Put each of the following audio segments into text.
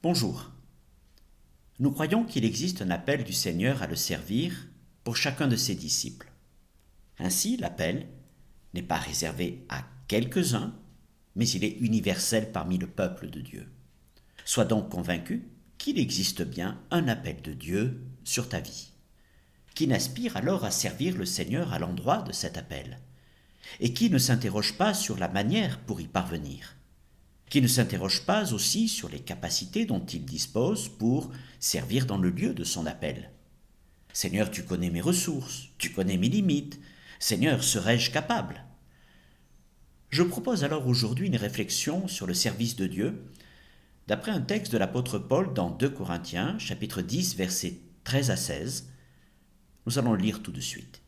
Bonjour. Nous croyons qu'il existe un appel du Seigneur à le servir pour chacun de ses disciples. Ainsi, l'appel n'est pas réservé à quelques-uns, mais il est universel parmi le peuple de Dieu. Sois donc convaincu qu'il existe bien un appel de Dieu sur ta vie, qui n'aspire alors à servir le Seigneur à l'endroit de cet appel, et qui ne s'interroge pas sur la manière pour y parvenir, qui ne s'interroge pas aussi sur les capacités dont il dispose pour servir dans le lieu de son appel. Seigneur, tu connais mes ressources, tu connais mes limites. Seigneur, serais-je capable? Je propose alors aujourd'hui une réflexion sur le service de Dieu, d'après un texte de l'apôtre Paul dans 2 Corinthiens, chapitre 10, versets 13 à 16. Nous allons le lire tout de suite.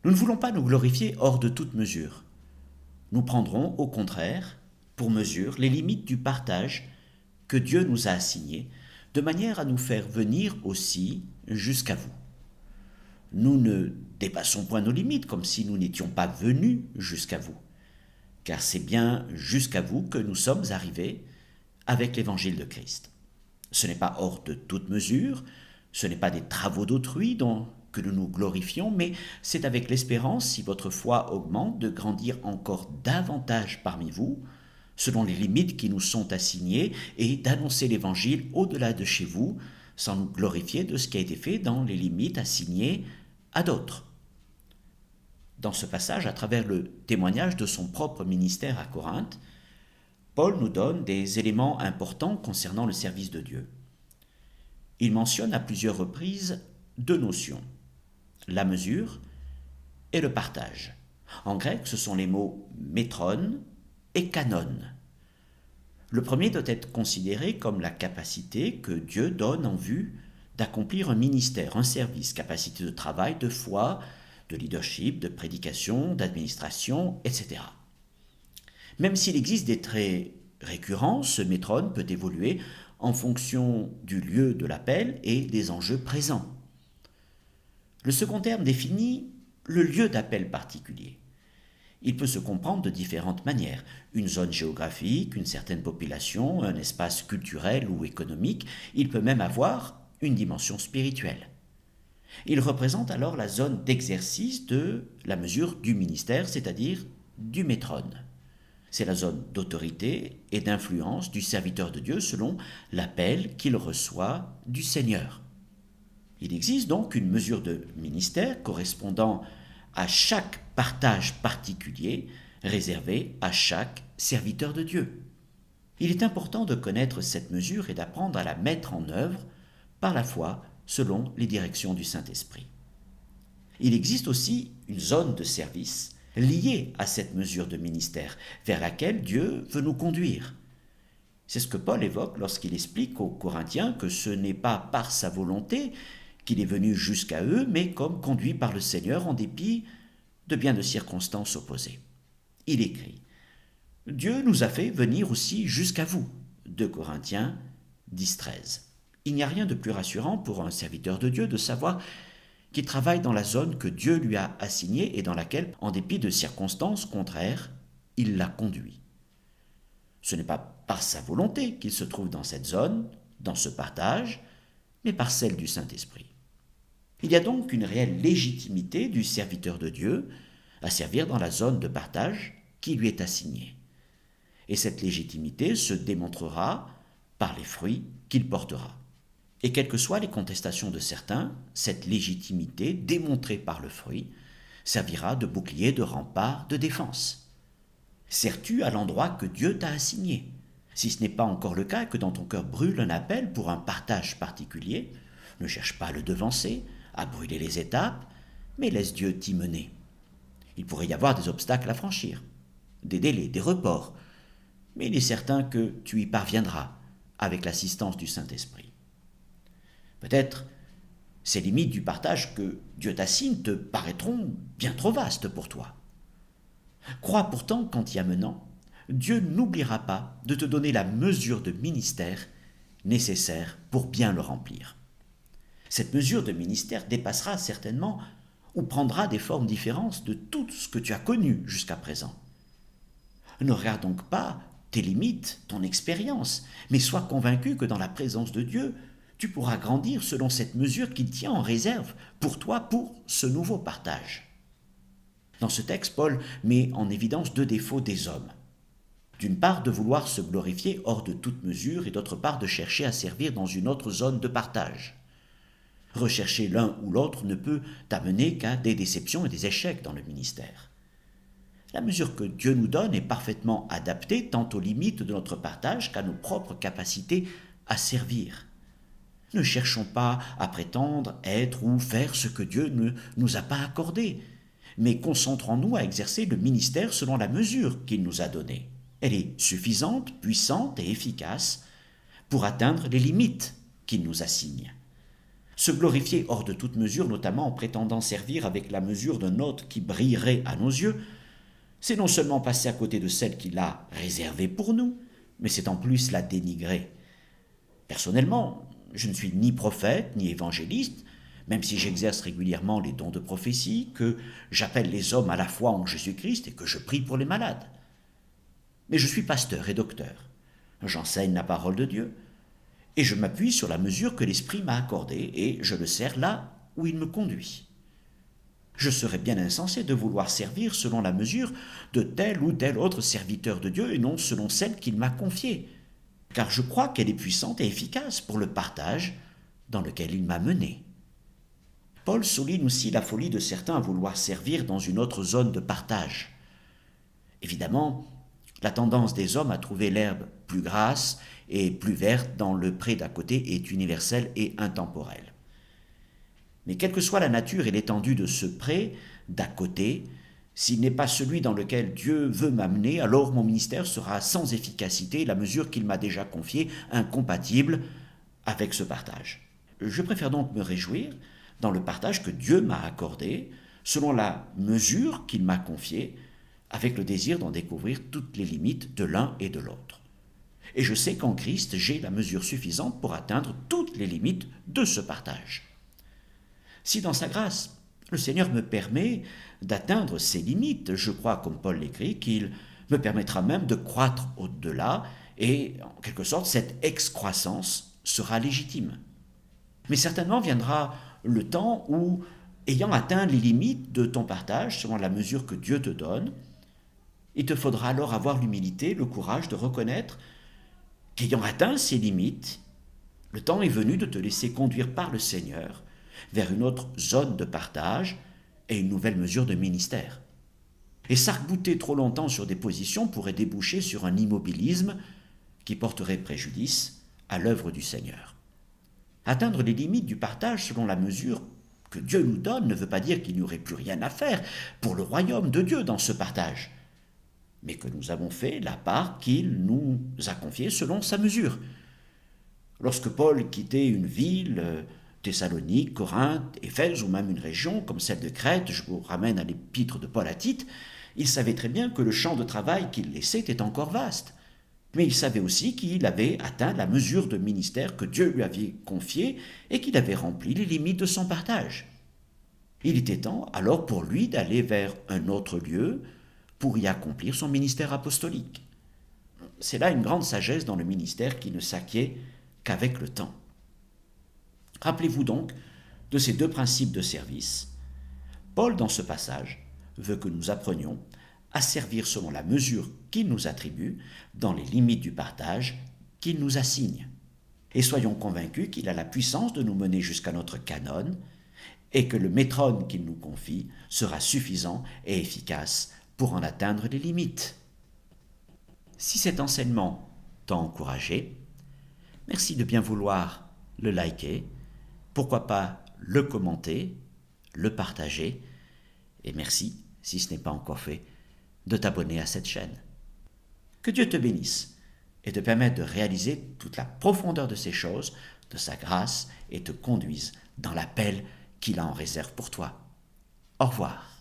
Nous ne voulons pas nous glorifier hors de toute mesure. Nous prendrons, au contraire, pour mesure les limites du partage que Dieu nous a assigné, de manière à nous faire venir aussi jusqu'à vous. Nous ne dépassons point nos limites comme si nous n'étions pas venus jusqu'à vous, car c'est bien jusqu'à vous que nous sommes arrivés avec l'évangile de Christ. Ce n'est pas hors de toute mesure, ce n'est pas des travaux d'autrui que nous nous glorifions, mais c'est avec l'espérance, si votre foi augmente, de grandir encore davantage parmi vous, selon les limites qui nous sont assignées, et d'annoncer l'évangile au-delà de chez vous, sans nous glorifier de ce qui a été fait dans les limites assignées à d'autres. Dans ce passage, à travers le témoignage de son propre ministère à Corinthe, Paul nous donne des éléments importants concernant le service de Dieu. Il mentionne à plusieurs reprises deux notions, la mesure et le partage. En grec, ce sont les mots métron et canon. Le premier doit être considéré comme la capacité que Dieu donne en vue d'accomplir un ministère, un service, capacité de travail, de foi, de leadership, de prédication, d'administration, etc. Même s'il existe des traits récurrents, ce métron peut évoluer en fonction du lieu de l'appel et des enjeux présents. Le second terme définit le lieu d'appel particulier. Il peut se comprendre de différentes manières. Une zone géographique, une certaine population, un espace culturel ou économique. Il peut même avoir une dimension spirituelle. Il représente alors la zone d'exercice de la mesure du ministère, c'est-à-dire du métron. C'est la zone d'autorité et d'influence du serviteur de Dieu selon l'appel qu'il reçoit du Seigneur. Il existe donc une mesure de ministère correspondant à chaque partage particulier réservé à chaque serviteur de Dieu. Il est important de connaître cette mesure et d'apprendre à la mettre en œuvre par la foi selon les directions du Saint-Esprit. Il existe aussi une zone de service liée à cette mesure de ministère vers laquelle Dieu veut nous conduire. C'est ce que Paul évoque lorsqu'il explique aux Corinthiens que ce n'est pas par sa volonté qu'il est venu jusqu'à eux, mais comme conduit par le Seigneur en dépit de bien de circonstances opposées. Il écrit « Dieu nous a fait venir aussi jusqu'à vous » 2 Corinthiens 10-13. Il n'y a rien de plus rassurant pour un serviteur de Dieu de savoir qu'il travaille dans la zone que Dieu lui a assignée et dans laquelle, en dépit de circonstances contraires, il l'a conduit. Ce n'est pas par sa volonté qu'il se trouve dans cette zone, dans ce partage, mais par celle du Saint-Esprit. Il y a donc une réelle légitimité du serviteur de Dieu à servir dans la zone de partage qui lui est assignée. Et cette légitimité se démontrera par les fruits qu'il portera. Et quelles que soient les contestations de certains, cette légitimité, démontrée par le fruit, servira de bouclier, de rempart, de défense. Sers-tu à l'endroit que Dieu t'a assigné? Si ce n'est pas encore le cas, que dans ton cœur brûle un appel pour un partage particulier, ne cherche pas à le devancer, à brûler les étapes, mais laisse Dieu t'y mener. Il pourrait y avoir des obstacles à franchir, des délais, des reports, mais il est certain que tu y parviendras avec l'assistance du Saint-Esprit. Peut-être ces limites du partage que Dieu t'assigne te paraîtront bien trop vastes pour toi. Crois pourtant qu'en t'y amenant, Dieu n'oubliera pas de te donner la mesure de ministère nécessaire pour bien le remplir. Cette mesure de ministère dépassera certainement ou prendra des formes différentes de tout ce que tu as connu jusqu'à présent. Ne regarde donc pas tes limites, ton expérience, mais sois convaincu que dans la présence de Dieu, tu pourras grandir selon cette mesure qu'il tient en réserve pour toi, pour ce nouveau partage. Dans ce texte, Paul met en évidence deux défauts des hommes. D'une part, de vouloir se glorifier hors de toute mesure et d'autre part, de chercher à servir dans une autre zone de partage. Rechercher l'un ou l'autre ne peut t'amener qu'à des déceptions et des échecs dans le ministère. La mesure que Dieu nous donne est parfaitement adaptée tant aux limites de notre partage qu'à nos propres capacités à servir. Ne cherchons pas à prétendre être ou faire ce que Dieu ne nous a pas accordé, mais concentrons-nous à exercer le ministère selon la mesure qu'il nous a donnée. Elle est suffisante, puissante et efficace pour atteindre les limites qu'il nous assigne. Se glorifier hors de toute mesure, notamment en prétendant servir avec la mesure d'un autre qui brillerait à nos yeux, c'est non seulement passer à côté de celle qu'il a réservée pour nous, mais c'est en plus la dénigrer. Personnellement, je ne suis ni prophète ni évangéliste, même si j'exerce régulièrement les dons de prophétie, que j'appelle les hommes à la foi en Jésus-Christ et que je prie pour les malades. Mais je suis pasteur et docteur. J'enseigne la parole de Dieu et je m'appuie sur la mesure que l'Esprit m'a accordée et je le sers là où il me conduit. Je serais bien insensé de vouloir servir selon la mesure de tel ou tel autre serviteur de Dieu et non selon celle qu'il m'a confiée, car je crois qu'elle est puissante et efficace pour le partage dans lequel il m'a mené. Paul souligne aussi la folie de certains à vouloir servir dans une autre zone de partage. Évidemment, la tendance des hommes à trouver l'herbe plus grasse et plus verte dans le pré d'à côté est universelle et intemporelle. Mais quelle que soit la nature et l'étendue de ce pré d'à côté, s'il n'est pas celui dans lequel Dieu veut m'amener, alors mon ministère sera sans efficacité, la mesure qu'il m'a déjà confiée, incompatible avec ce partage. Je préfère donc me réjouir dans le partage que Dieu m'a accordé, selon la mesure qu'il m'a confiée, avec le désir d'en découvrir toutes les limites de l'un et de l'autre. Et je sais qu'en Christ, j'ai la mesure suffisante pour atteindre toutes les limites de ce partage. Si dans sa grâce, le Seigneur me permet d'atteindre ces limites, je crois, comme Paul l'écrit, qu'il me permettra même de croître au-delà et, en quelque sorte, cette excroissance sera légitime. Mais certainement viendra le temps où, ayant atteint les limites de ton partage, selon la mesure que Dieu te donne, il te faudra alors avoir l'humilité, le courage de reconnaître qu'ayant atteint ces limites, le temps est venu de te laisser conduire par le Seigneur vers une autre zone de partage et une nouvelle mesure de ministère. Et s'arc-bouter trop longtemps sur des positions pourrait déboucher sur un immobilisme qui porterait préjudice à l'œuvre du Seigneur. Atteindre les limites du partage selon la mesure que Dieu nous donne ne veut pas dire qu'il n'y aurait plus rien à faire pour le royaume de Dieu dans ce partage, mais que nous avons fait la part qu'il nous a confiée selon sa mesure. Lorsque Paul quittait une ville, Thessalonique, Corinthe, Éphèse ou même une région comme celle de Crète, je vous ramène à l'épître de Paul à Tite, il savait très bien que le champ de travail qu'il laissait était encore vaste. Mais il savait aussi qu'il avait atteint la mesure de ministère que Dieu lui avait confiée et qu'il avait rempli les limites de son partage. Il était temps alors pour lui d'aller vers un autre lieu pour y accomplir son ministère apostolique. C'est là une grande sagesse dans le ministère qui ne s'acquiert qu'avec le temps. Rappelez-vous donc de ces deux principes de service. Paul, dans ce passage, veut que nous apprenions à servir selon la mesure qu'il nous attribue, dans les limites du partage qu'il nous assigne. Et soyons convaincus qu'il a la puissance de nous mener jusqu'à notre canon et que le métronome qu'il nous confie sera suffisant et efficace pour en atteindre les limites. Si cet enseignement t'a encouragé, merci de bien vouloir le liker, pourquoi pas le commenter, le partager, et merci, si ce n'est pas encore fait, de t'abonner à cette chaîne. Que Dieu te bénisse et te permette de réaliser toute la profondeur de ces choses, de sa grâce, et te conduise dans l'appel qu'il a en réserve pour toi. Au revoir.